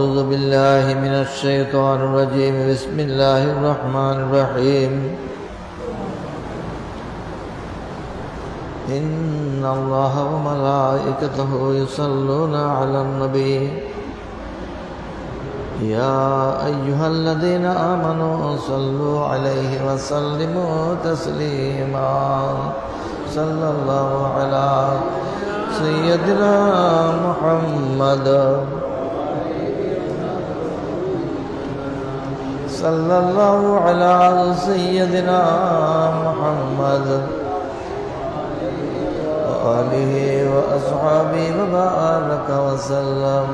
أعوذ بالله من الشيطان الرجيم. بسم الله الرحمن الرحيم. إن الله وملائكته يصلون على النبي يا أيها الذين آمنوا صلوا عليه وسلموا تسليما. صلى الله على سيدنا محمد صلى الله على سيدنا محمد وآله وأصحابه وبارك وسلم.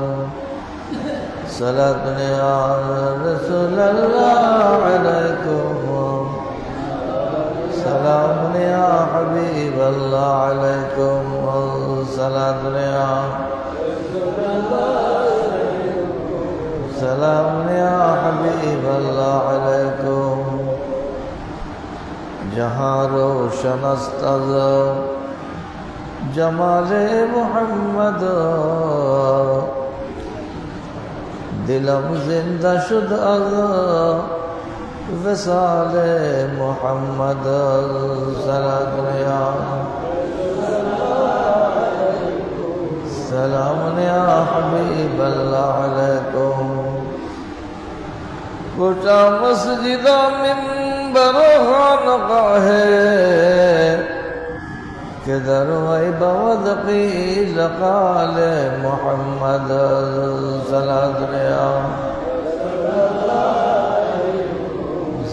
صلاة يا رسول الله عليكم، سلام يا حبيب الله عليكم، سلام يا سلام يا حبيب الله عليكم. जहाँ रोशन است از جمال محمد، دلم زنده شد از وصال محمد. سلام یا سلام یا حبیب اللہ علیکم. کوٹا مسجد منبر خانقاہ کہ در ویبود قیل قال محمد. سلام یا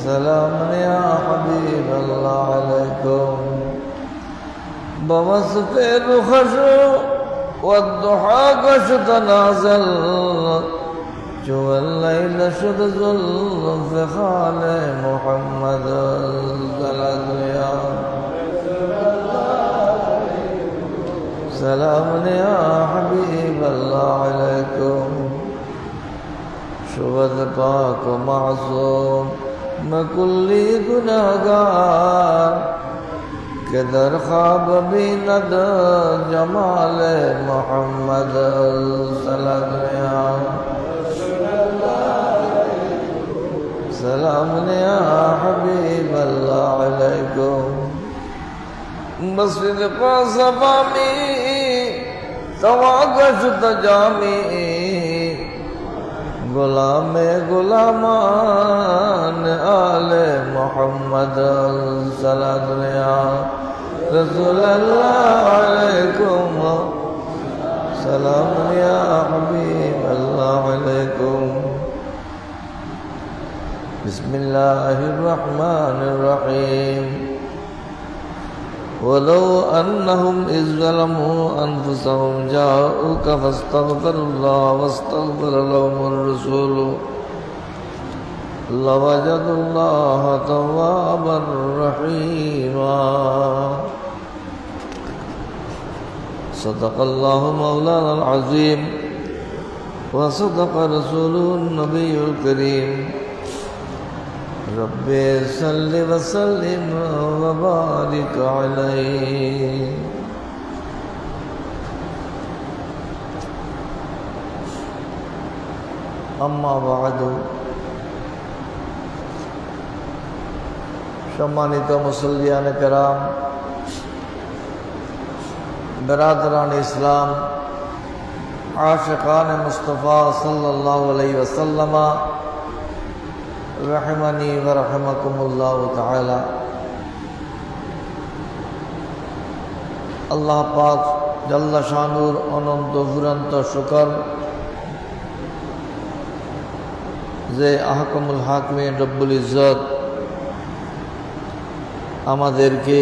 سلام یا حبیب اللہ علیکم. بوصف رخش والضحى قشط نازل، جو الليل شد ظلف خال محمد. سلام یا سلام یا حبیب اللہ علیکم. شود پاک و معصوم میں کلی گناہگار کہ در خواب بیند جمال محمد. سلام یا سلام یا حبیب اللہ علیکم. مسجد قاسبہ میں تواگش تجامی غلام غلامان آل محمد. سلام یا رسول اللہ علیکم، سلام یا حبیب اللہ علیکم. بسم اللہ الرحمن الرحیم. ولو أنهم إذ ظلموا أنفسهم جاءوك فاستغفروا الله واستغفر لهم الرسول لوجدوا الله توابا رحيما. صدق الله مولانا العظيم وصدق رسوله النبي الكريم. رب صل وسلم وبارك عليه. أما بعد. সম্মানিত মুসল্লিয়ান কেরাম, বেরাদরান ইসলাম, আশিকান মুস্তাফা সাল্লাল্লাহু আলাইহি ওয়াসাল্লাম, রহমানি ওয়া রাহমাকুমুল্লাহু তাআলা। আল্লাহ পাক জাল্লা শানুর অনন্ত ফুরন্ত শুকর যে আহকামুল হাকিমিন রব্বুল ইজ্জত আমাদেরকে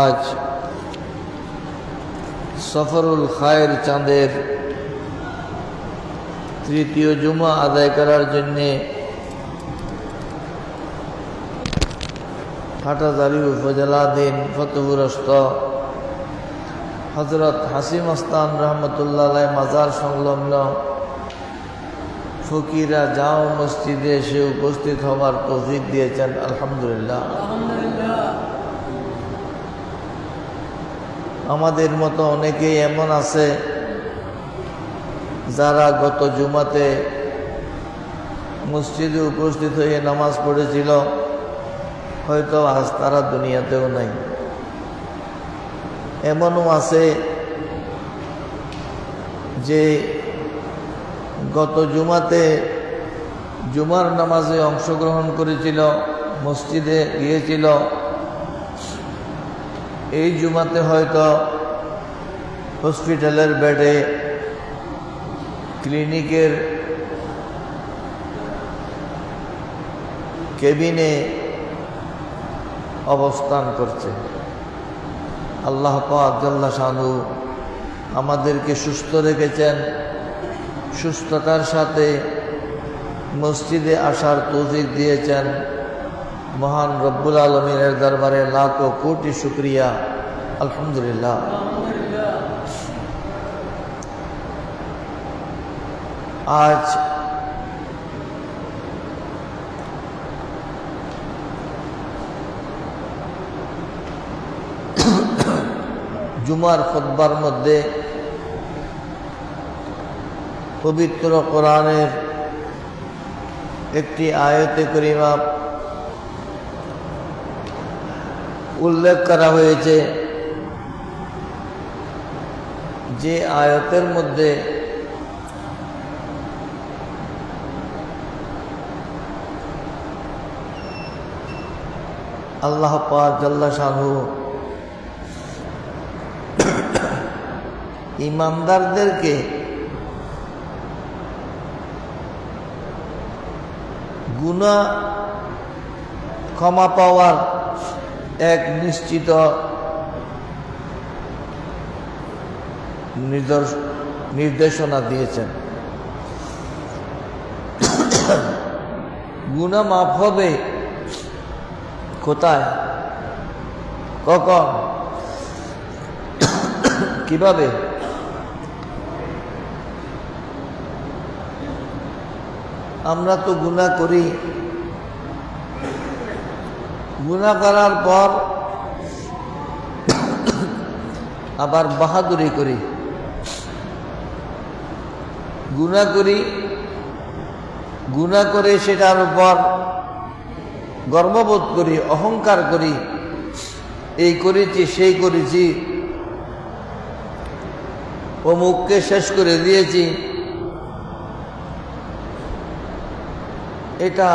আজ সফরুল খায়ের চাঁদের তৃতীয় জুমা আদায় করার জন্যে হাটাজারি উপজেলাধীন ফতেপুরস্থ হযরত হাসিম আস্তান রহমতুল্লাহ আলাইহি মাজার সংলগ্ন ফকিরা জাও মসজিদে এসে উপস্থিত হওয়ার তৌফিক দিয়েছেন। আলহামদুলিল্লাহ। আমাদের মতো অনেকেই এমন আছে যারা গত জুমাতে মসজিদে উপস্থিত হয়ে নামাজ পড়েছিল, হয়তো আজ তারা দুনিয়াতেও নাই। এমনও আছে যে গত জুমাতে জুমার নামাজে অংশগ্রহণ করেছিল, মসজিদে গিয়েছিল, এই জুমাতে হয়তো হসপিটালের বেডে, ক্লিনিকের কেবিনে অবস্থান করছে। আল্লাহ পাক জাল্লা শানু আমাদেরকে সুস্থ রেখেছেন, সুস্থতার সাথে মসজিদে আসার তৌফিক দিয়েছেন। মহান রব্বুল আলমিনের দরবারে লাখো কোটি শুকরিয়া, আলহামদুলিল্লাহ। আজ জুমার খুতবার মধ্যে পবিত্র কোরআনের একটি আয়াতে কারিমা উল্লেখ করা হয়েছে, যে আয়াতের মধ্যে আল্লাহ পাক জাল্লা শানহু ইমানদারদেরকে গুনাহ ক্ষমা পাওয়ার এক নিশ্চিত নির্দেশনা দিয়েছেন। গুনাহ মাফ হবে কোথায়, কখন, কিভাবে? আমরা তো গুনাহ করি, গুনাহ করার পর আবার বাহাদুরি করি, গুনাহ করি, গুনাহ করে সেটার উপর গর্ববোধ করি, অহংকার করি, এই করেছি সেই করেছি, অমুককে শেষ করে দিয়েছি। এটা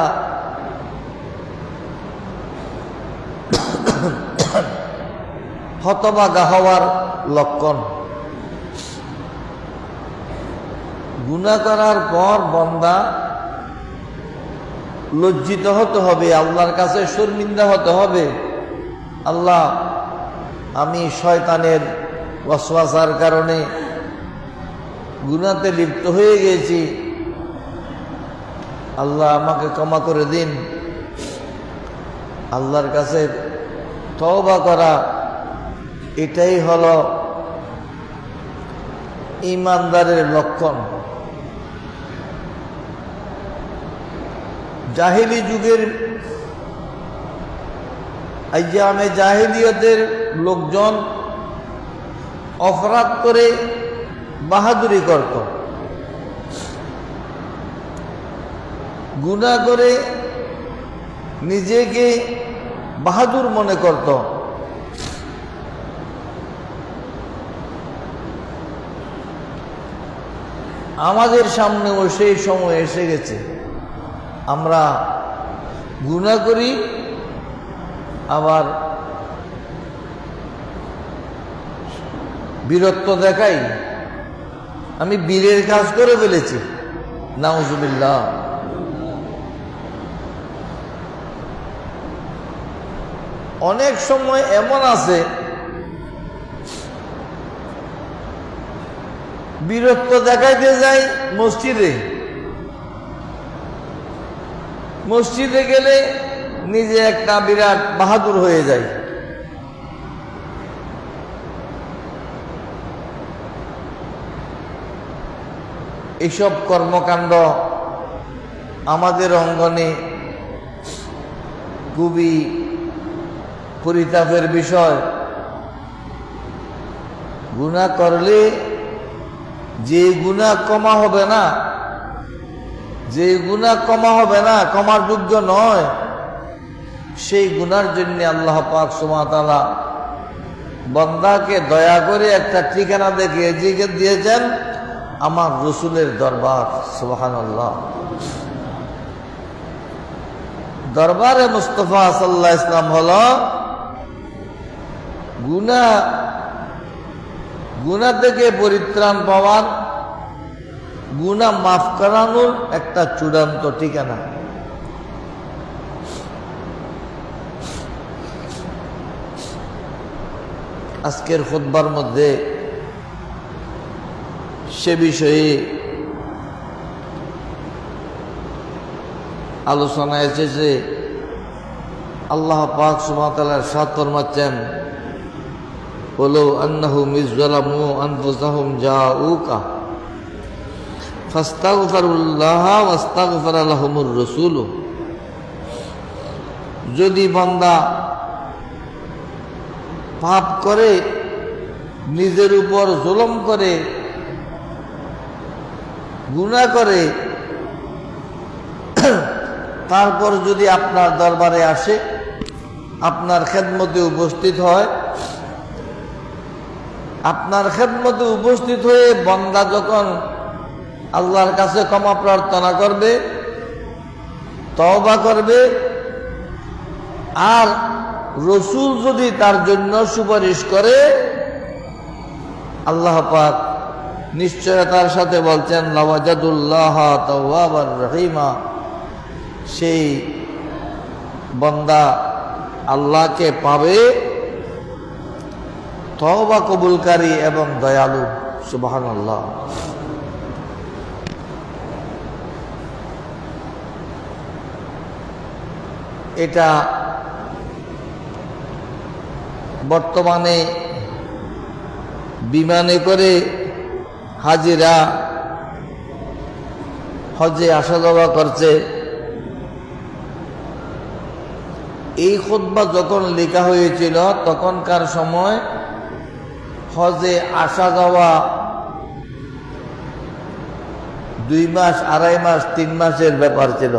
হতভাগা হওয়ার লক্ষণ। গুনাহ করার পর বান্দা লজ্জিত হতে হবে, আল্লাহর কাছে শর্মিন্দা হতে হবে। আল্লাহ, আমি শয়তানের ওয়াসওয়াসার কারণে গুনাহতে লিপ্ত হয়ে গেছি, আল্লাহ আমাকে ক্ষমা করে দিন। আল্লাহর কাছে তওবা করা, এটাই হলো ঈমানদারের লক্ষণ। জাহিলি যুগের আইয়ামে জাহিলিয়তের লোকজন অপরাধ করে বাহাদুরি করত, গুনাহ করে নিজেকে বাহাদুর মনে করত। আমাদের সামনেও সেই সময় এসে গেছে, আমরা গুনাহ করি, আবার বীরত্ব দেখাই, আমি বীরের কাজ করে ফেলেছি, নাউজুবিল্লাহ। অনেক সময় এমন আছে বীরত্ব দেখাইতে যাই মসজিদে, মসজিদে গেলে নিজে একটা বিরাট বাহাদুর হয়ে যায়। এইসব কর্মকাণ্ড আমাদের অঙ্গনে খুবই পরিতাপের বিষয়। গুনাহ করলে যে গুনাহ ক্ষমা হবে না, যে গুনাহ ক্ষমা হবে না, ক্ষমার যোগ্য নয়, সেই গুনার জন্য আল্লাহ পাক সুবহানাহু ওয়া তাআলা বান্দাকে দয়া করে একটা ঠিকানা দেখিয়ে দিয়েছেন, আমার রসুলের দরবার। সুবহানাল্লাহ। দরবারে মুস্তাফা সাল্লাল্লাহু আলাইহি ওয়াসাল্লাম হলো গুনাহ থেকে পরিত্রাণ পাওয়ার, গুনাহ মাফ করানোর একটা চূড়ান্ত ঠিকানা। আজকের খুতবার মধ্যে সে বিষয়ে আলোচনা এসেছে। আল্লাহ পাক সুবহানাহু ওয়া তাআলা ইরশাদ ফরমাচ্ছেন, ওয়ালাউ আন্নাহুম ইযলামু আনফুসাহুম জাউকা ফাস্তাগফিরুল্লাহ ওয়াস্তাগফারা লাহুমুর রাসূল। যদি বান্দা পাপ করে, নিজের উপর জুলুম করে, গুনাহ করে, তারপর যদি আপনার দরবারে আসে, আপনার খেদমতে উপস্থিত হয়, আপনার খেদমতে উপস্থিত হয়ে বান্দা যখন আল্লাহর কাছে ক্ষমা প্রার্থনা করবে, তওবা করবে, আর রসুল যদি তার জন্য সুপারিশ করে, আল্লাহ পাক নিশ্চয়তার সাথে বলছেন, লাওয়াজাদুল্লাহ তাওয়াবার রহিমা। সেই বান্দা আল্লাহকে পাবে তওবা কবুলকারী এবং দয়ালু। সুবহানাল্লাহ। এটা বর্তমানে বিমানে করে হাজিরা হজে আসা যাওয়া করছে। এই খুতবা যখন লেখা হয়েছিল তখনকার সময় হজে আসা যাওয়া 2 মাস, 2.5 মাস, 3 মাসের ব্যাপার ছিল।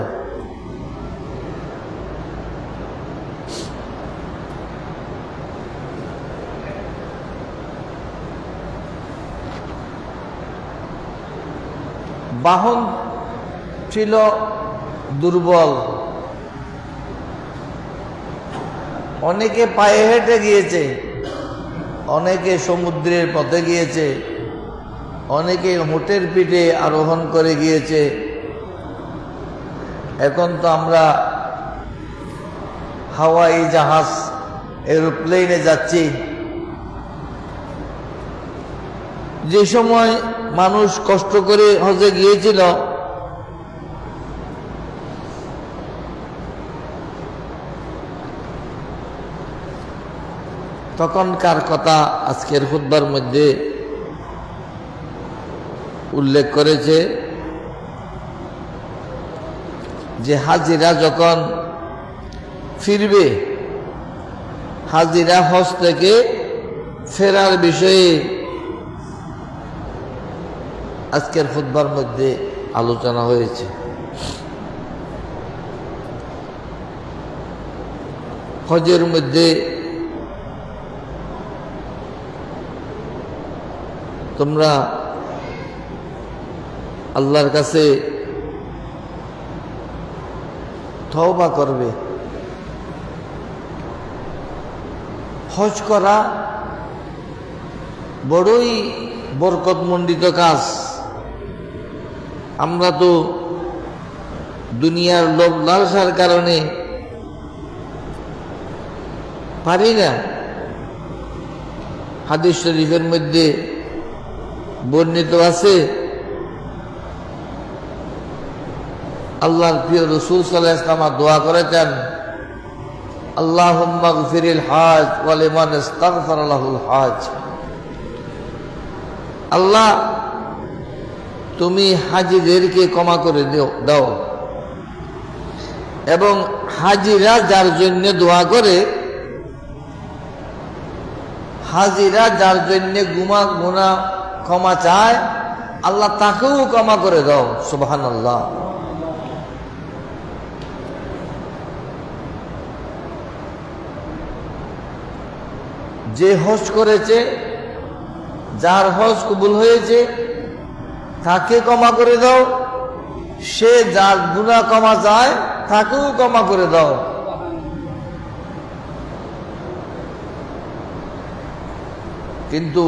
বাহন ছিল দুর্বল, অনেকে পায়ে হেঁটে গিয়েছে, অনেকে সমুদ্রের পথে গিয়েছে, অনেকে উটের পিঠে আরোহণ করে গিয়েছে। এখন তো আমরা হাওয়াই জাহাজ, এরোপ্লেনে যাচ্ছি। যে সময় মানুষ কষ্ট করে হজে গিয়েছিল, তখনকার কথা আজকের খুতবার মধ্যে উল্লেখ করেছে যে হাজিরা যখন ফিরবে, হাজিরা হজ থেকে ফেরার বিষয়ে আজকের খুতবার মধ্যে আলোচনা হয়েছে। হজের মধ্যে তোমরা আল্লাহর কাছে তওবা করবে। হজ করা বড়ই বরকতমণ্ডিত কাজ। আমরা তো দুনিয়ার লোভ লালসার কারণে পারি না। হাদিস শরীফের মধ্যে বর্ণিত আছে, আল্লাহর প্রিয় রাসূল সাল্লাল্লাহু আলাইহি ওয়াসাল্লাম দোয়া করেছেন, আল্লাহুম্মা গফিরিল হাজ ওয়া লিমান ইস্তাগফারা লাহুল হাজ। আল্লাহ, তুমি হাজিদেরকে ক্ষমা করে দাও, এবং হাজিরা যার জন্য দোয়া করে, হাজিরা যার জন্য গুনাহ ক্ষমা চায়, আল্লাহ তাকেও ক্ষমা করে দাও। সুবহানাল্লাহ। যে হজ করেছে, যার হজ কবুল হয়েছে, তাকে ক্ষমা করে দাও। সে যার গুনাহ ক্ষমা যায়, তাকেও ক্ষমা করে দাও। কিন্তু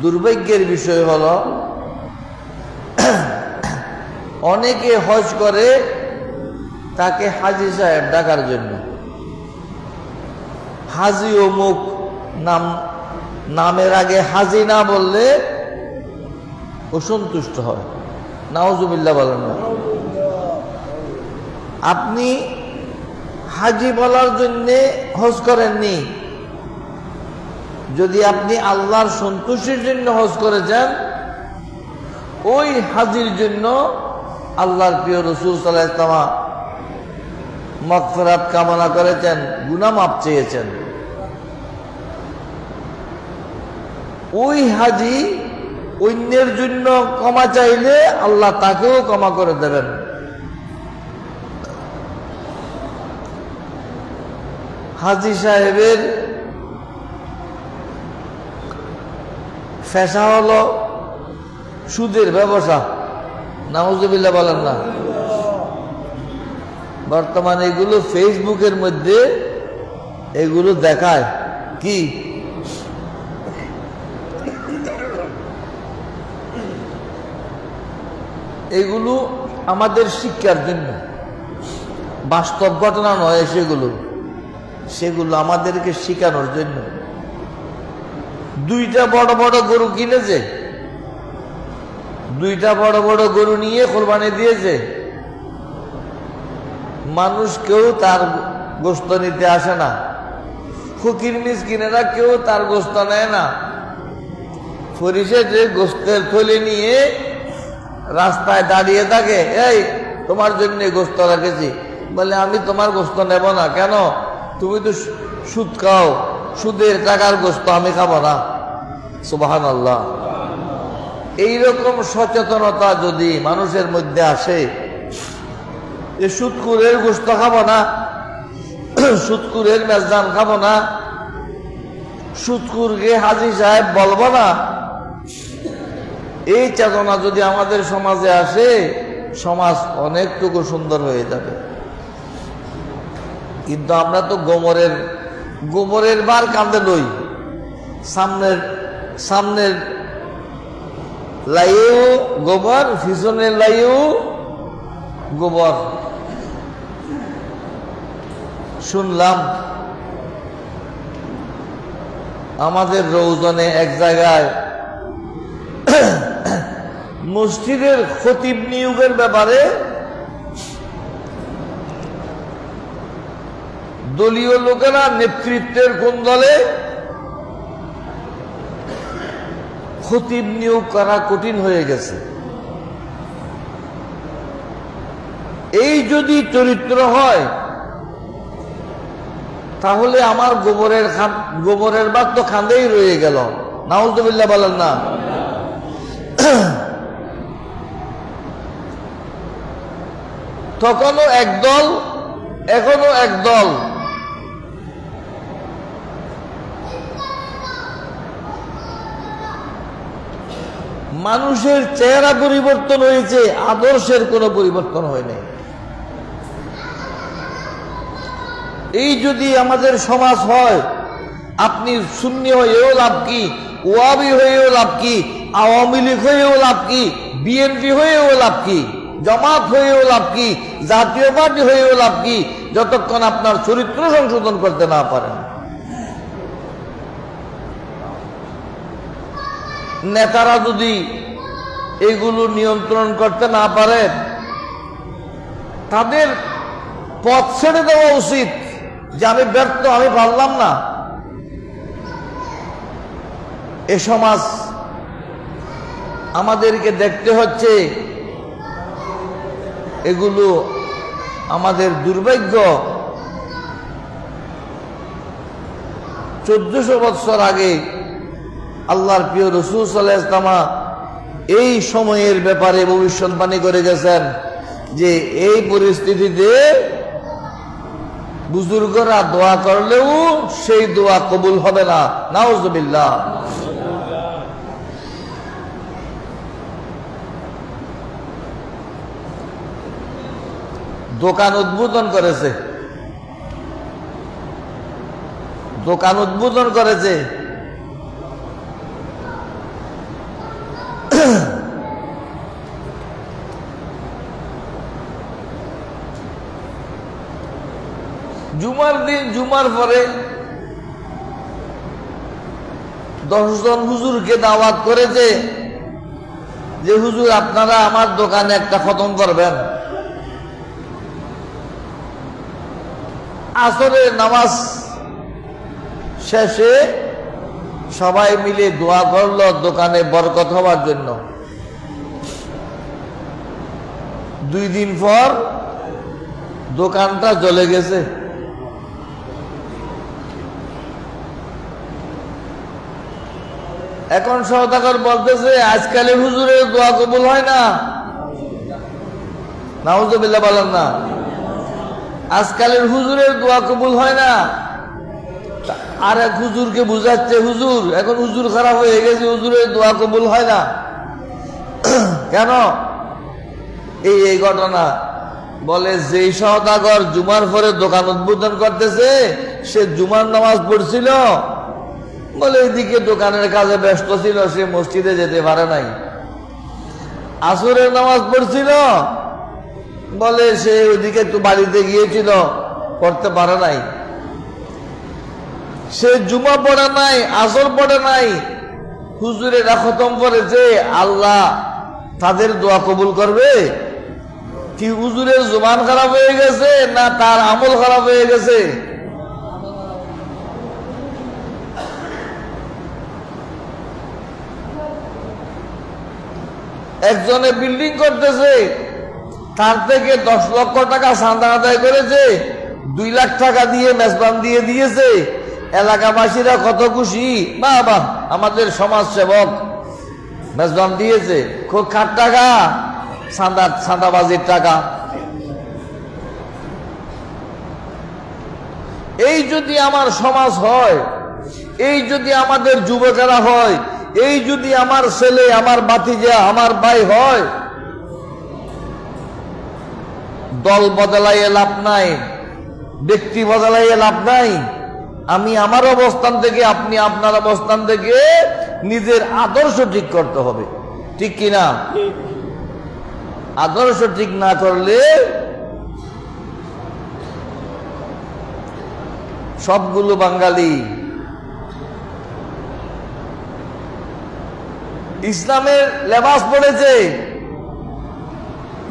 দুর্ভাগ্যের বিষয় হলো অনেকে হজ করে তাকে হাজী সাহেব ডাকার জন্য। হাজী অমুক নামের আগে হাজী না বললে অসন্তুষ্ট হয়। নাউজুবিল্লাহ বলেন না। আপনি হাজী বলার জন্যে হজ করেননি। যদি আপনি আল্লাহর সন্তুষ্টির জন্য হজ করেছেন, ওই হাজির জন্য আল্লাহর প্রিয় রাসূল সাল্লাল্লাহু আলাইহি ওয়াসাল্লাম মাগফিরাত কামনা করেছেন, গুনাহ মাফ চেয়েছেন। ওই হাজি অন্যের জন্য ক্ষমা চাইলে আল্লাহ তাকেও ক্ষমা করে দেবেন। হাজি সাহেবের পেশা হলো সুদের ব্যবসা। নাউজুবিল্লাহ বলেন না। বর্তমানে এগুলো ফেসবুকের মধ্যে এগুলো দেখায় কি এগুলো আমাদের শিক্ষার জন্য, বাস্তব ঘটনা নয়। সেগুলো আমাদেরকে শেখানোর জন্য। দুইটা বড় বড় গরু কিনেছে, দুইটা বড় বড় গরু নিয়ে কোরবানি দিয়েছে। মানুষ কেউ তার গোশত নিতে আসে না, ফকির মিসকিনেরা কেউ তার গোশত নেয় না। পরিশেষে গোশতের থলে নিয়ে রাস্তায় দাঁড়িয়ে থাকে, এই তোমার জন্য গোশত রেখেছি। বলে আমি তোমার গোশত নেব না। কেন? তুমি তো সুদ খাও, সুদের টাকার গোশত আমি খাবো না। সুবহানাল্লাহ। এইরকম সচেতনতা যদি মানুষের মধ্যে আসে যে সুদখোরের গোশত খাবো না, সুদখোরের মেজদান খাবো না, সুদখোরকে হাজী সাহেব বলবো না, এই চেতনা যদি আমাদের সমাজে আসে, সমাজ অনেকটুকু সুন্দর হয়ে যাবে। কিন্তু আমরা তো গোবরের বার কাঁধে লই, সামনের লাইও গোবর, পিছনের লাইও গোবর। শুনলাম আমাদের রৌজনে এক জায়গায় মসজিদের খতিব নিয়োগের ব্যাপারে দলীয় লোকেরা, নেতৃত্বের কোন দলে, খতিব নিয়োগ করা কঠিন হয়ে গেছে। এই যদি চরিত্র হয় তাহলে আমার গোবরের বাদ তো খান্দেই রয়ে গেল। নাউজুবিল্লাহ বলেন না। তখনও একদল, এখনো একদল। মানুষের চেহারা পরিবর্তন হয়েছে, আদর্শের কোনো পরিবর্তন হয়নি। এই যদি আমাদের সমাজ হয়, আপনি সুন্নি হয়েও লাভ কি, ওয়াবি হয়েও লাভ কি, আওয়ামী লীগ হয়েও লাভ কি, বিএনপি হয়েও লাভ কি, জামাত হয়েও লাভ কি, জাতীয় পার্টি হয়েও লাভ কি, যতক্ষণ আপনার চরিত্র সংশোধন করতে না পারেন। নেতারা যদি এগুলো নিয়ন্ত্রণ করতে না পারে, তাদের পথ ছেড়ে দেওয়া উচিত যে আমি ব্যর্থ, আমি পারলাম না। এ সমাজ আমাদেরকে দেখতে হচ্ছে, এগুলো আমাদের দুর্ভাগ্য। 1400 বছর আগে আল্লাহর প্রিয় রাসূল সাল্লাল্লাহু আলাইহি ওয়াসাল্লাম এই সময়ের ব্যাপারে ভবিষ্যৎবাণী করে গেছেন যে এই পরিস্থিতিতে বুজুর্গরা দোয়া করলেও সেই দোয়া কবুল হবে না। নাউজুবিল্লাহ। দোকান উদ্বোধন করেছে, দোকান উদ্বোধন করেছে, জুমার দিন, জুমার পরে 10 জন হুজুরকে দাওয়াত করেছে যে হুজুর আপনারা আমার দোকানে একটা খতম করবেন। আসরের নামাজ শেষে সবাই মিলে দোয়া করলো দোকানে বরকত হওয়ার জন্য। 2 দিন পর দোকানটা জ্বলে গেছে। এখন সওদাগর বলতেছে আজকালের হুজুরের দোয়া কবুল হয় না। নাউজুবিল্লাহ বলেন না। আজকালের হুজুরের দোয়া কবুল হয় না। আর এক হুজুরকে বুঝাচ্ছে হুজুর এখন হুজুর খারাপ হয়ে গেছে, হুজুরের দোয়া কবুল হয় না। কেন? এই ঘটনা বলে যেই সওদাগর জুমার পরে দোকান উদ্বোধন করতেছে সে জুমার নামাজ পড়ছিল, বলে এদিকে দোকানের কাজে ব্যস্ত ছিল, সে মসজিদে যেতে পারে নাই। আসরের নামাজ পড়ছিল, বলে সে ওইদিকে একটু বাড়িতে গিয়েছিল, পড়তে পারে নাই। সে জুমা পড়ে নাই, আসর পড়ে নাই, হুজুরেরা খতম করেছে, আল্লাহ তাদের দোয়া কবুল করবে কি? হুজুরের জুবান খারাপ হয়ে গেছে না তার আমল খারাপ হয়ে গেছে? একজনে বিল্ডিং করতেছে, তার থেকে 10 লক্ষ টাকা চাঁদা আদায় করেছে, 2 লাখ টাকা দিয়ে মেজবান দিয়ে দিয়েছে। এলাকাবাসীরা কত খুশি, বাবা আমাদের সমাজ সেবক মেজবান দিয়েছে। খুব খাট টাকা, চাঁদাবাজির টাকা। এই যদি আমার সমাজ হয়, এই যদি আমাদের যুবকেরা হয়, এই যদি আমার ছেলে, আমার ভাতিজা, আমার ভাই হয়, দল বদলাইয়ে লাভ নাই, ব্যক্তি বদলাইয়ে লাভ নাই। আমি আমার অবস্থান থেকে, আপনি আপনার অবস্থান থেকে নিজের আদর্শ ঠিক করতে হবে, ঠিক কিনা? আদর্শ ঠিক না করলে সবগুলো বাঙালি ইসলামের লেবাস পড়েছে,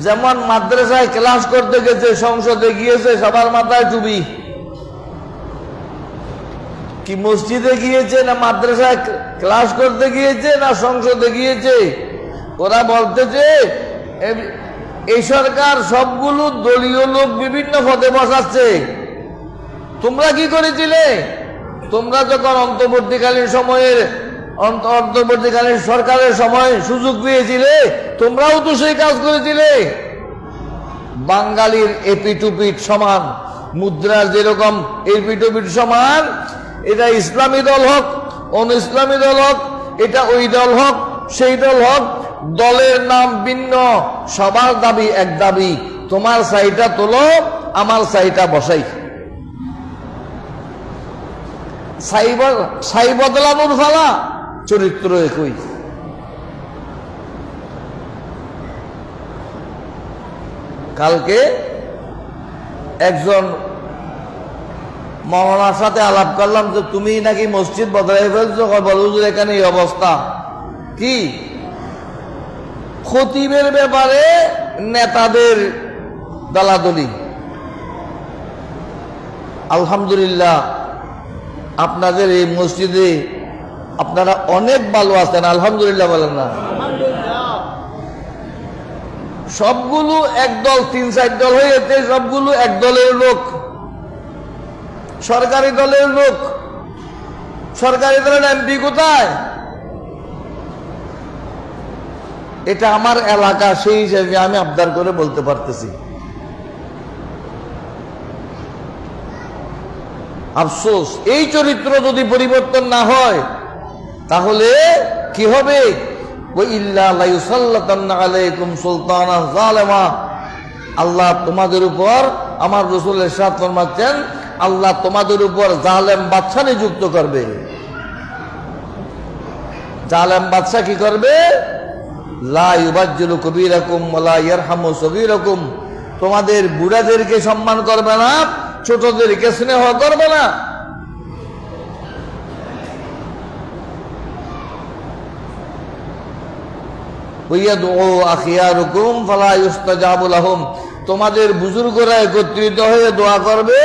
যেমন মাদ্রাসায় ক্লাস করতে গেছে, সংসদে গিয়েছে, সবার মাথায় টুপি। কি মসজিদে গিয়েছে না মাদ্রাসায় ক্লাস করতে গিয়েছে না সংসদে গিয়েছে? ওরা বলতেছে এই সরকার সবগুলো দলীয় লোক বিভিন্ন পদে বসাচ্ছে। তোমরা কি করেছিলে? তোমরা যখন অন্তর্বর্তীকালীন সরকারের সময় সুযোগ পেয়েছিলে, তোমরাও তো সেই কাজ করেছিলে। বাঙালির এপিটুপিট সমান, মুদ্রার যেরকম এপিটুপিট সমান, এটা ইসলামী দল হোক, অন-ইসলামী দল হোক, এটা ওই দল হোক, সেই দল হোক, দলের নাম ভিন্ন, সবার দাবি এক দাবি, তোমার সাইটা তোলো, আমার সাইটা বসাই। সাই বদলানোর ফালা, চরিত্র একই। কালকে একজন মৌলানার সাথে আলাপ করলাম যে তুমি নাকি মসজিদ বদলাই ফেলছো, বলো যে এখানে এই অবস্থা। কি খতিবের ব্যাপারে নেতাদের দলাদলি? আলহামদুলিল্লাহ আপনাদের এই মসজিদে আপনারা অনেক ভালো আছেন, আলহামদুলিল্লাহ বলেন না? সবগুলো একদল, 3-4 দল হয়েছে, সবগুলো এক দলের লোক, সরকারি দলের লোক। সরকারি দলের এমপি কোথায়? এটা আমার এলাকা, সেই হিসেবে আমি আবদার করে বলতে পারতেছি। আফসোস, এই চরিত্র যদি পরিবর্তন না হয় তাহলে কি হবে? আল্লাহ তোমাদের উপর, আমার রাসূল ইরশাদ ফরমাচ্ছেন, আল্লাহ তোমাদের উপর জালেম বাদশা নিযুক্ত করবে। জালেম বাদশা কি করবে? লা ইউবাজ্জিলু কবীরাকুম ওয়া লা ইয়ারহামু সগীরাকুম, তোমাদের বুড়াদেরকে সম্মান করবে না, ছোটদেরকে স্নেহ করবে না। তোমাদের বুজুর্গরা একত্রিত হয়ে দোয়া করবে,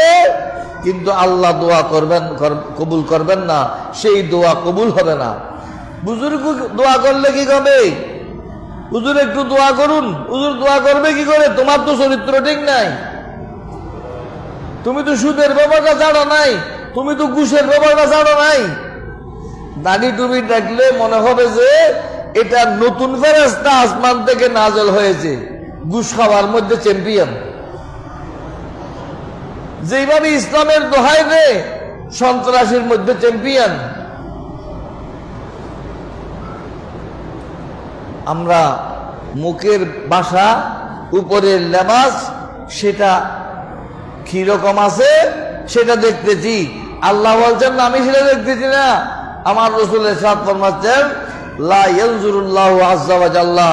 কিন্তু আল্লাহ দোয়া করবেন, কবুল করবেন না, সেই দোয়া কবুল হবে না। বুজুর্গ দোয়া করলে কি হবে? হুজুর একটু দোয়া করুন, হুজুর দোয়া করবে কি করে? তোমার তো চরিত্র ঠিক নাই, তুমি তো সুদের ব্যাপারটা জানো নাই, তুমি তো ঘুষের ব্যাপারটা জানো নাই। দাড়ি টুপি দেখলে মনে হবে যে এটা নতুন ফেরেশতা আসমান থেকে নাজল হয়েছে, ঘুষ খাওয়ার মধ্যে চ্যাম্পিয়ন। যেভাবে ইসলামের দোহাই রে, সন্ত্রাসীর মধ্যে চ্যাম্পিয়ন। আমরা মুখের ভাষা, উপরের লেবাস, সেটা কিরকম আছে সেটা দেখতেছি। আল্লাহ বলছেন আমি সেটা দেখতেছি না, আমার রাসূল ইরশাদ ফরমাচ্ছেন, লা ইয়ানজুরুল্লাহু আযজা ওয়া জাল্লা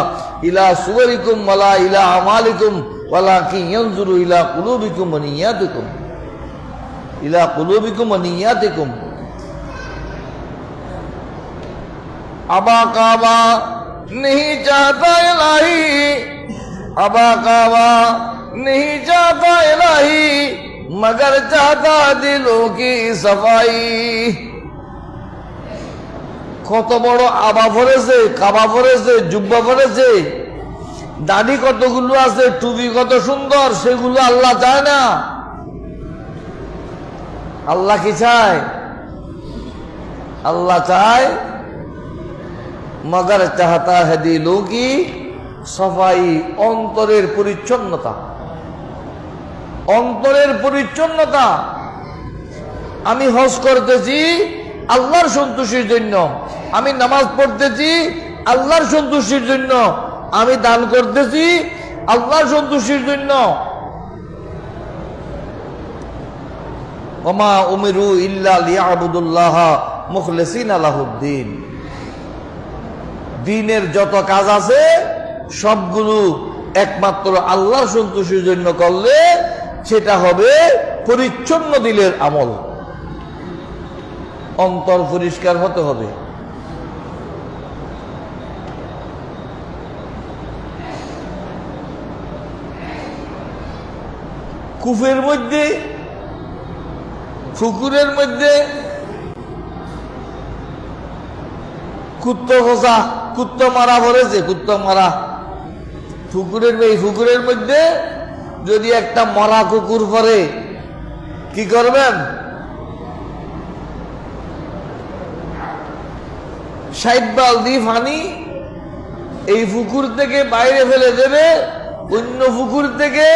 ইলা সুওয়ারিকুম ওয়া লা ইলা আমালিকুম ওয়ালাকিন ইয়ানজুরু ইলা কুলুবিকুম ওয়া নিয়াতিকুম, ইলা কুলুবিকুম ওয়া নিয়াতিকুম। আবা কাবা नहीं चाहता इलाही, अबा काबा नहीं चाहता इलाही, मगर चाहता दिलों की सफाई। কত বড় আবা পড়েছে, কাবা পড়েছে, জুব্বা পড়েছে, দাড়ি কতগুলো আছে, টুপি কত সুন্দর, সেগুলো আল্লাহ চায় না। আল্লাহ কি চায়? আল্লাহ চায় মগর চাহতা है दिलों की सफाई, অন্তরের পরিচ্ছন্নতা, অন্তরের পরিচ্ছন্নতা। আমি হজ করতেছি আল্লাহর সন্তুষ্টির জন্য, আমি নামাজ পড়তেছি আল্লাহর সন্তুষ্টির জন্য, আমি দান করতেছি আল্লাহর সন্তুষ্টির জন্য। ওমা উমিরু ইল্লা লিয়াবুদুল্লাহ মুখলিসিনা লাহুদ্দিন। দ্বীনের যত কাজ আছে সবগুলো একমাত্র আল্লাহর সন্তুষ্টির জন্য করলে সেটা হবে পরিচ্ছন্ন দিলের আমল। অন্তর পরিষ্কার হতে হবে। কূপের মধ্যে, পুকুরের মধ্যে কুত্তা খোঁচা, কুত্তা মারা পড়েছে, কুত্তা মারা পুকুরের মধ্যে যদি একটা মরা কুকুর পড়ে কি করবেন? 60 বালতি পানি এই পুকুর থেকে বাইরে ফেলে দেবে, অন্য পুকুর থেকে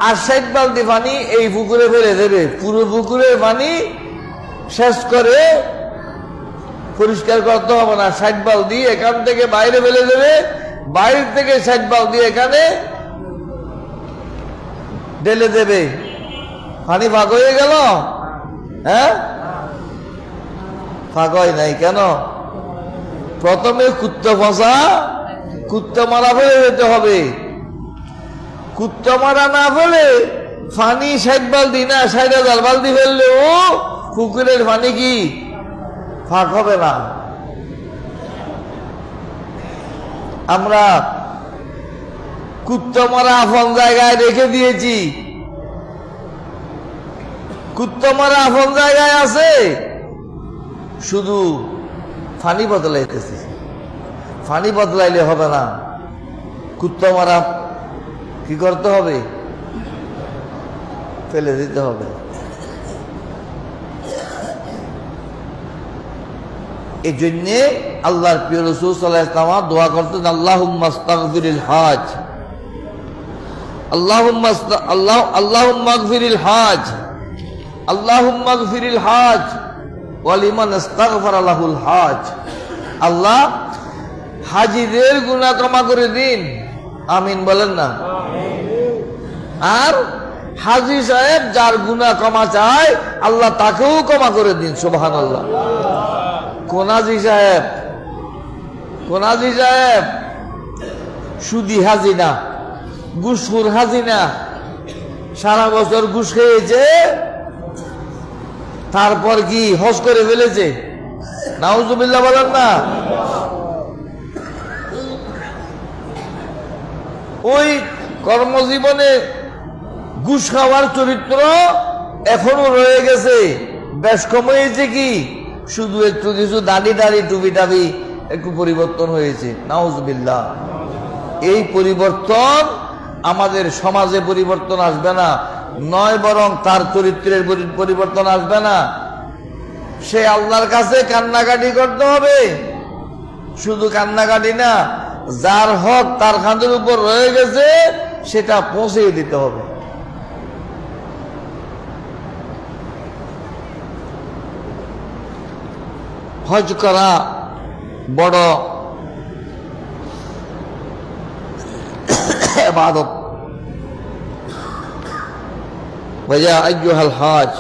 আর 60 বালতি পানি এই পুকুরে ফেলে দেবে। পুরো পুকুরের পানি শেষ করে পরিষ্কার করতে হবে না, 60 বালতি এখান থেকে বাইরে ফেলে দেবে, বাইরে থেকে 60 বালতি এখানে ঢেলে দেবে। পানি ভাগ হয়ে গেল? হ্যাঁ, ভাগ হয় নাই। কেন? প্রথমে কুত্তা ফসা, কুত্তা মারা ফেলে যেতে হবে। কুত্তা মারা না ফেলে পানি 60 বালতি না 60,000 বালতি ফেললেও পুকুরের পানি কি ভাগ হবে না। আমরা কুত্তা মারা আপন জায়গায় রেখে দিয়েছি। কুত্তা মারা আপন জায়গায় আছে, শুধু পানি বদলাইতেছে। পানি বদলাইলে হবে না, কুত্তা মারা কি করতে হবে? ফেলে দিতে হবে। এই জন্যে আল্লাহর প্রিয় রাসূল সাল্লাল্লাহু আলাইহি ওয়াসাল্লাম দোয়া করতেন, আল্লাহুম্মা আস্তাগফিরিল হাজ, আল্লাহুম্মা আগফিরিল হাজ, আল্লাহুম্মা আগফিরিল হাজ ওয়া লিমান আস্তাগফারা লাহুল হাজ। আল্লাহ হাজীদের গুনাহ ক্ষমা করে দিন, আমিন বলেন না। আর হাজী সাহেব যার গুনাহ ক্ষমা চায় আল্লাহ তাকেও ক্ষমা করে দিন, সুবহানাল্লাহ। কোন হাজী সাহেব? কোন হাজী সাহেব? সুদি হাজী না, ঘুষখোর হাজী না, সারা বছর ঘুষ খেয়েছে তারপর কি হজ করে ফেলেছে, নাউজুবিল্লাহ বলেন না। ওই কর্মজীবনে ঘুষ খাওয়ার চরিত্র এখনো রয়ে গেছে, বেশ কম হয়েছে কি শুধু একটু কিছু দাড়ি টুপি টাবি একটু পরিবর্তন হয়েছে, নাউজুবিল্লাহ। এই পরিবর্তন আমাদের সমাজে পরিবর্তন আসবে না, নয় বরং তার চরিত্রের পরিবর্তন আসবে না। সে আল্লাহর কাছে কান্নাকাটি করতে হবে, শুধু কান্নাকাটি না, যার হক তার কাঁধের উপর রয়ে গেছে সেটা পৌঁছে দিতে হবে। হজ করা বড় ইবাদত। ওয়া আইয়ুহাল হাজ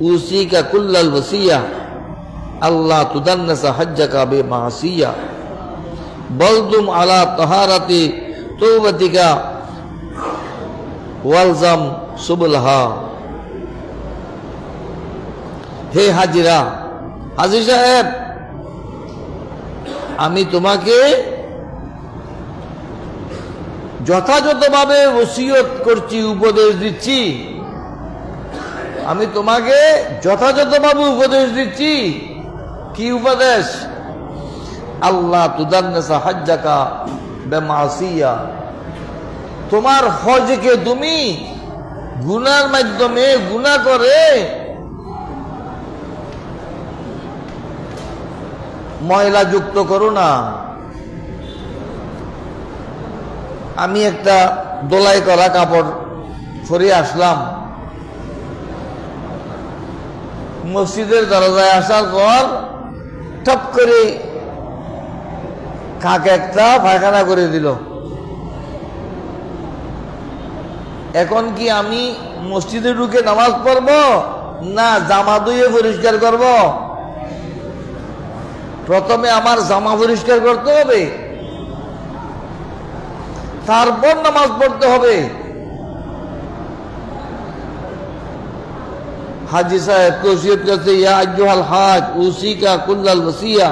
উসিকা কুল্লাল ওয়াসিয়া আল্লাহ তুদান্নাসা হজ্জাকা বিমাসিয়া বলদুম আলা তাহারাতি তওবাতিকা ওয়ালজাম সুবুলহা। হে হাজিরা, হাজী সাহেব, আমি তোমাকে যথাযথভাবে ওসিয়ত করছি, উপদেশ দিচ্ছি। আমি তোমাকে যথাযথভাবে উপদেশ দিচ্ছি। কি উপদেশ? আল্লাহ তুদান্নাসা হজ্জাকা বিমাসিয়া, তোমার হজকে তুমি গুনার মাধ্যমে গুনাহ করে ময়লা যুক্ত করো না। আমি একটা দোলাই করা কাপড় পরে আসলাম, মসজিদের দরজায় আসার পর টপ করে কাক একটা পায়খানা করে দিল। এখন কি আমি মসজিদে ঢুকে নামাজ পড়ব না জামা ধুয়ে পরিষ্কার করব? প্রথমে আমার জামা পরিষ্কার করতে হবে, তারপর নামাজ পড়তে হবে। হাজী সাহেব ওসিয়ত করতে, ইয়া আইয়ুহাল হাজ উসিকা কুল্লাল ওয়াসিয়া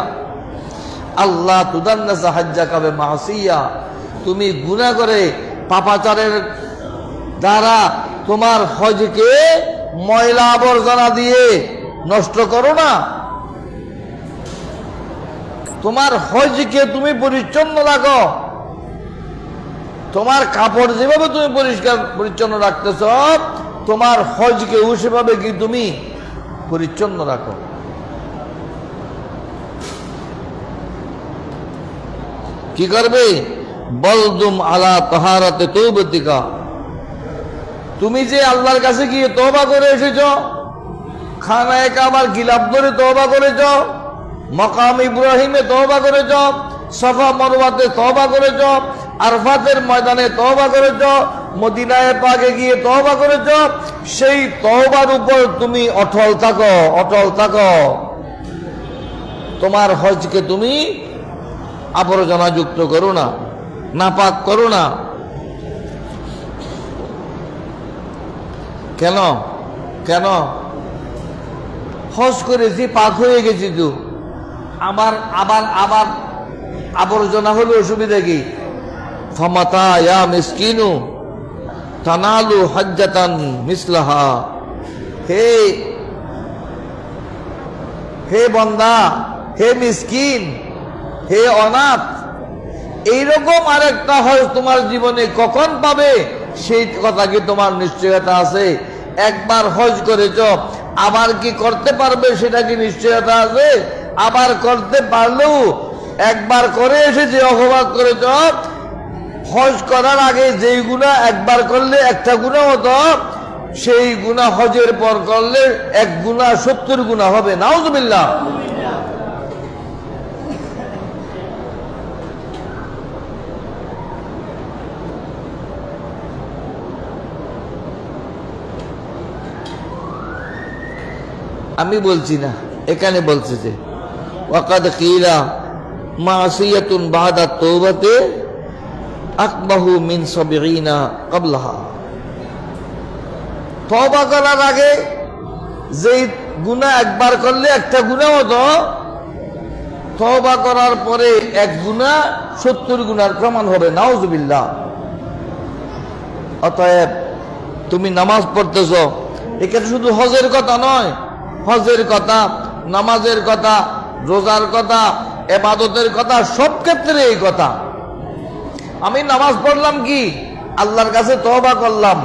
আল্লাহ তুদান্নাসা হজ্জাকা বিমাসিয়া, তুমি গুনাহ করে পাপাচারের দ্বারা তোমার হজকে ময়লা আবর্জনা দিয়ে নষ্ট করো না। তোমার হজকে তুমি পরিচ্ছন্ন রাখো। তোমার কাপড় যেভাবে তুমি পরিষ্কার পরিচ্ছন্ন রাখতেছ, তোমার হজকে সেভাবে কি তুমি পরিচ্ছন্ন রাখো। কি করবে? বলদুম আলা তাহারাতে তওবাতিকা, তুমি যে আল্লাহর কাছে গিয়ে তওবা করে এসেছ, খানায়ে কাবার গিলাফ ধরে তওবা করেছ, মাকাম ইব্রাহিমে তওবা করেছ, সাফা মারওয়াতে তওবা করেছ, আরফাতের ময়দানে তওবা করেছ, মদিনায়ে পাকে গিয়ে তওবা করেছ, সেই তওবার উপর তুমি অটল থাকো, অটল থাকো। তোমার হজকে তুমি আবর্জনা যুক্ত করো না, নাপাক করো না। কেন? কেন? হজ করেছি, পাক হয়ে গেছি, তো আবার আবার আবার আবর্জনা হলে অসুবিধা কি? ফামাতা ইয়া মিসকিনু তানালু হজ্জাতান মিসলাহা, হে হে বান্দা, হে মিসকিন, হে অনাথ, এইরকম আরেকটা হজ তোমার জীবনে কখন পাবে সেই কথা কি তোমার নিশ্চয়তা আছে? একবার হজ করেছ, আবার কি করতে পারবে সেটা কি নিশ্চয়তা আছে? আবার করতে পারলেও একবার করে এসেছে অপবাদ করে চপ হজ করার আগে যেই গুনাহ একবার করলে একটা গুনাহ হতো সেই গুনাহ হজের পর করলে এক গুনাহ 70 গুনাহ হবে। নাউজুবিল্লাহ। আমি বলছি না, এখানে বলছে যে ওয়াকাদ কিলা মাসিয়াতুন বাদা তওবাতে আকবাহু মিন 70 ক্বাবলাহা। তওবা করার আগে যেই গুনাহ একবার করলে একটা গুনাহ হতো, তওবা করার পরে এক গুনাহ 70 গুনার প্রমাণ হবে। নাউজুবিল্লাহ। অতএব তুমি নামাজ পড়তেছ, এখানে শুধু হজের কথা নয়, হজের কথা, নামাজের কথা, রোজার কথা, ইবাদতের কথা, সব ক্ষেত্রে এই কথা। আমি নামাজ পড়লাম কি আল্লাহর কাছে তওবা করলাম,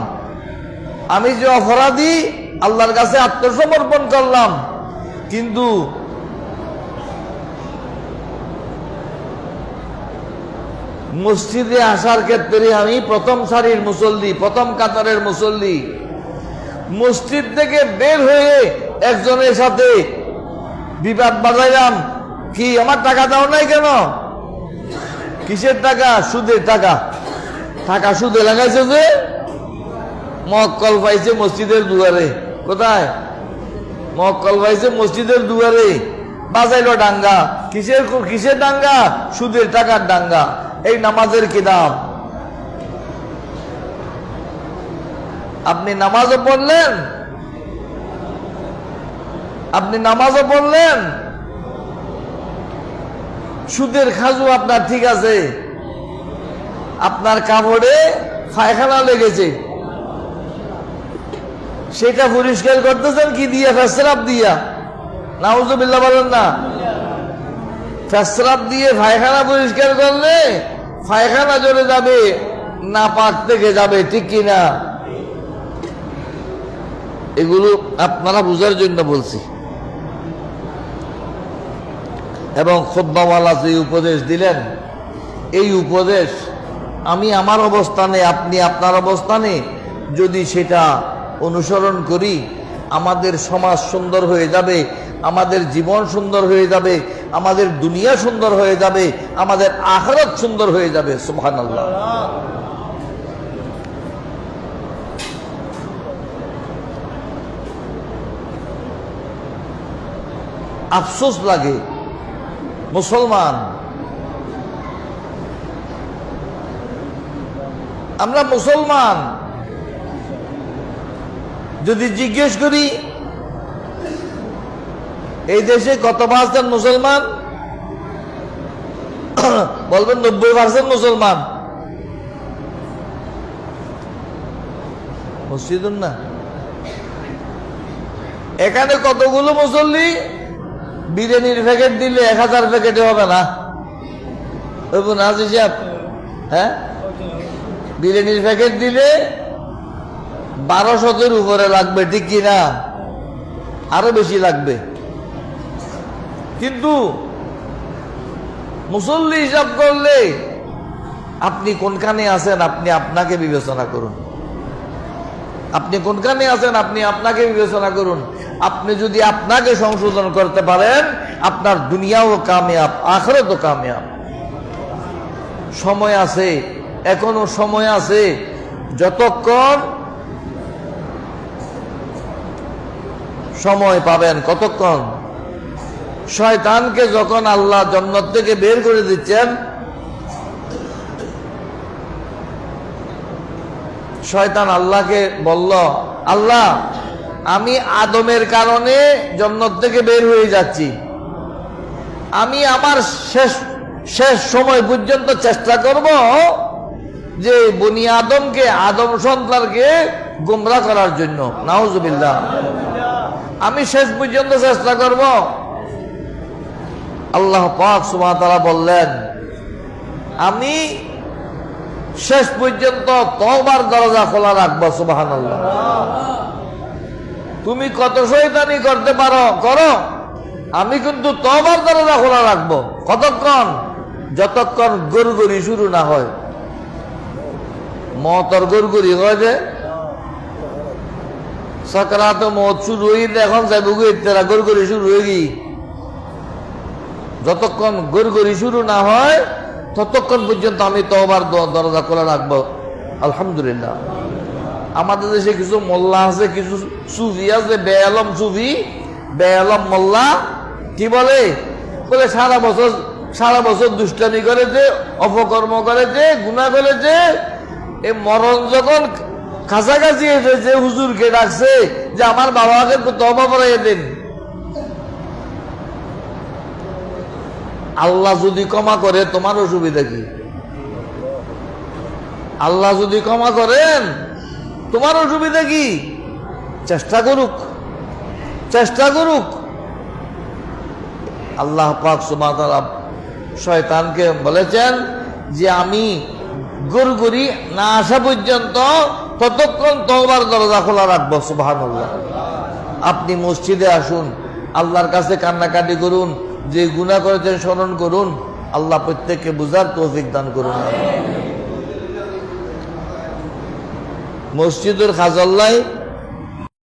আমি যে অপরাধী আল্লাহর কাছে আত্মসমর্পণ করলাম। কিন্তু মসজিদে আসার ক্ষেত্রে আমি প্রথম সারির মুসল্লি, প্রথম কাতারের মুসল্লি, মসজিদ থেকে বের হয়ে একজনের সাথে বিবাদ বাজাইলাম, কি আমার টাকা দাও নাই কেন? কিসের টাকা? সুদের টাকা। টাকা সুদে লাগাইছে যে মক্কল পাইছে মসজিদের দুয়ারে। কোথায়? মক্কল পাইছে মসজিদের দুয়ারে, বাজাইলো ডাঙ্গা। কিসের ডাঙ্গা? সুদের টাকার ডাঙ্গা। এই নামাজের কি দাম? আপনি নামাজও পড়লেন, সুদের খাজু আপনার ঠিক আছে, আপনার কাপড়ে পায়খানা লেগেছে, সেটা পরিষ্কার করতেছেন কি দিয়া? ফেসরাব দিয়া। নাউজুবিল্লাহ বলেন না। ফেসরাব দিয়ে পায়খানা পরিষ্কার করলে পায়খানা চলে যাবে, নাপাক থেকে যাবে, ঠিক কিনা? এগুলো আপনারা বুঝার জন্য বলছি। এবং খুতবাওয়ালা যে উপদেশ দিলেন, এই উপদেশ আমি আমার অবস্থানে, আপনি আপনার অবস্থানে যদি সেটা অনুসরণ করি, আমাদের সমাজ সুন্দর হয়ে যাবে, আমাদের জীবন সুন্দর হয়ে যাবে, আমাদের দুনিয়া সুন্দর হয়ে যাবে, আমাদের আখিরাত সুন্দর হয়ে যাবে। সুবহানাল্লাহ। আফসোস লাগে মুসলমান, আমরা মুসলমান যদি জিজ্ঞেস করি এই দেশে কত পার্সেন্ট মুসলমান, বলবেন 90% মুসলমান। মসজিদুন না, এখানে কতগুলো মুসল্লি, বিরিয়ানির প্যাকেট দিলে 1000 প্যাকেটে হবে না। হ্যাঁ, বিরিয়ানির প্যাকেট দিলে 1200-এর উপরে লাগবে, ঠিক কিনা? আরো বেশি লাগবে। কিন্তু মুসল্লি হিসাব করলে আপনি কোনখানে আছেন, আপনি আপনাকে বিবেচনা করুন। আপনি কোনখানে আছেন, আপনি আপনাকে বিবেচনা করুন। আপনি যদি আপনাকে সংশোধন করতে পারেন, আপনার দুনিয়াও কামিয়াব, আখিরাতও কামিয়াব। সময় আছে, এখনো সময় আছে। যতক্ষণ সময় পাবেন, কতক্ষণ? শয়তানকে যখন আল্লাহ জান্নাত থেকে বের করে দিচ্ছেন, শয়তান আল্লাহকে বলল, আল্লাহ আমি আদমের কারণে জান্নাত থেকে বের হয়ে যাচ্ছি, আমি আমার শেষ সময় পর্যন্ত চেষ্টা করব যে বনি আদমকে, আদম সন্তানকে গোমরা করার জন্য। নাউজুবিল্লাহ। আমি শেষ পর্যন্ত চেষ্টা করব। আল্লাহ পাক সুবহানাহু ওয়া তাআলা বললেন, আমি শেষ পর্যন্ত তওবার দরজা খোলা রাখবো। সুবহানাল্লাহ। তুমি কত শয়তানি করতে পারো করো, আমি কিন্তু তওবার দরজা খোলা রাখবো। কতক্ষণ? যতক্ষণ গড়গড়ি শুরু না হয়। মতর গড়গড়ি হয় যে সকারাত মত শুরু হয়ে এখন যাইব তারা গড়গড়ি শুরু হয়ে গি। যতক্ষণ গড়গড়ি শুরু না হয় ততক্ষণ পর্যন্ত আমি তওবার দরজা খোলা রাখবো। আলহামদুলিল্লাহ। আমাদের দেশে কিছু মোল্লা আছে, কিছু সুফি আছে, বেআলম সুফি, বেআলম মোল্লা। কি বলে? বলে সারা বছর দুষ্টামি করেছে, অপকর্ম করেছে, গুনাহ করেছে। এই মরণ যখন কাছাকাছি এসেছে হুজুরকে ডাকছে যে আমার বাবাকে তওবা পড়াইয়া দেন। আল্লাহ যদি ক্ষমা করে তোমার অসুবিধা কি? আল্লাহ যদি ক্ষমা করেন তোমার অসুবিধা কি? চেষ্টা করুক, চেষ্টা করুক। আল্লাহ পাক সুবহানাহু ওয়া তাআলা শয়তানকে বলেছেন যে আমি গড়গড়ি না আসা পর্যন্ত ততক্ষণ তওবার দরজা খোলা রাখবো। সুবহানাল্লাহ। আপনি মসজিদে আসুন, আল্লাহর কাছে কান্নাকাটি করুন, যে গুনাহ করেছেন স্মরণ করুন। আল্লাহ প্রত্যেককে বুঝার তৌফিক দান করুন। মসজিদের খাজাল্লাই